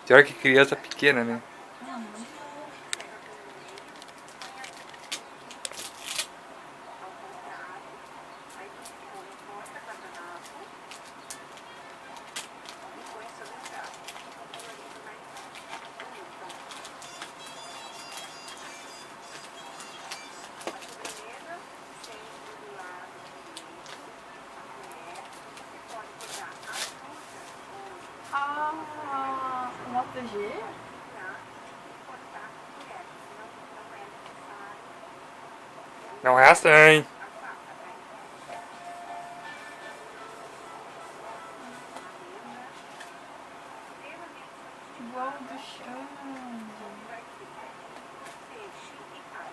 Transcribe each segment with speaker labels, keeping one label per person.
Speaker 1: Pior que criança pequena, né?
Speaker 2: Ah, o Moto G?
Speaker 1: Não é assim.
Speaker 2: Igual o do Xande.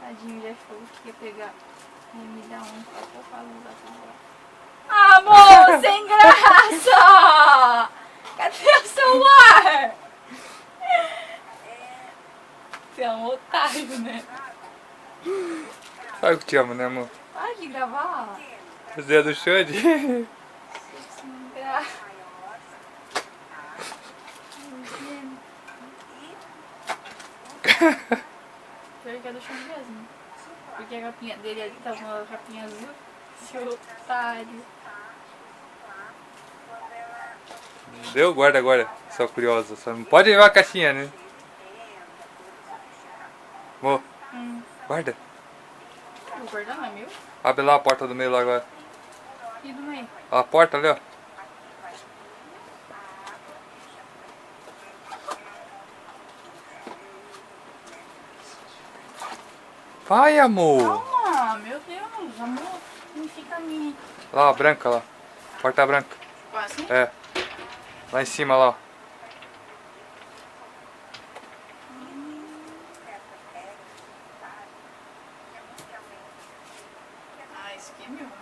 Speaker 2: Tadinho, já falou que ia pegar. Ia me dar um só pra eu falar agora. Amor, sem graça! Cadê o celular? Você é um otário, né?
Speaker 1: Sabe que te amo, né, amor?
Speaker 2: Para de gravar.
Speaker 1: Zé do Xande.
Speaker 2: Sem graça. Pior que é do Xande mesmo. Porque a capinha dele ali tava uma capinha azul. Seu otário.
Speaker 1: Deu, guarda agora. Só curiosa. Só não pode levar a caixinha, né? Amor, guarda.
Speaker 2: O cordão não é meu?
Speaker 1: Abre lá a porta do meio lá agora.
Speaker 2: E do meio?
Speaker 1: A porta ali, ó. Vai, amor.
Speaker 2: Calma, meu Deus, amor. Não fica ali.
Speaker 1: Lá, a branca lá. Porta branca.
Speaker 2: Assim?
Speaker 1: É. Lá em cima, lá, ó.
Speaker 2: Ah, esse aqui é meu, né?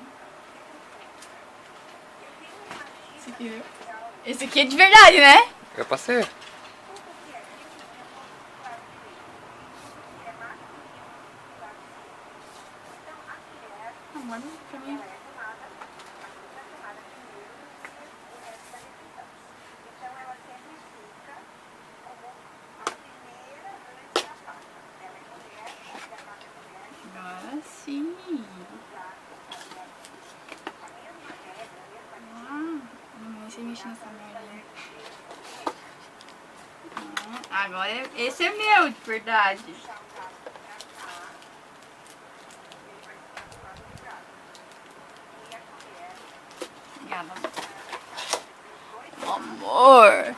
Speaker 2: Esse aqui é meu. Esse aqui é de verdade, né?
Speaker 1: Eu passei.
Speaker 2: Não, manda pra mim. Agora sim. Não sei mexer nessa merda. Agora esse é meu, de verdade. Obrigada, amor. Amor.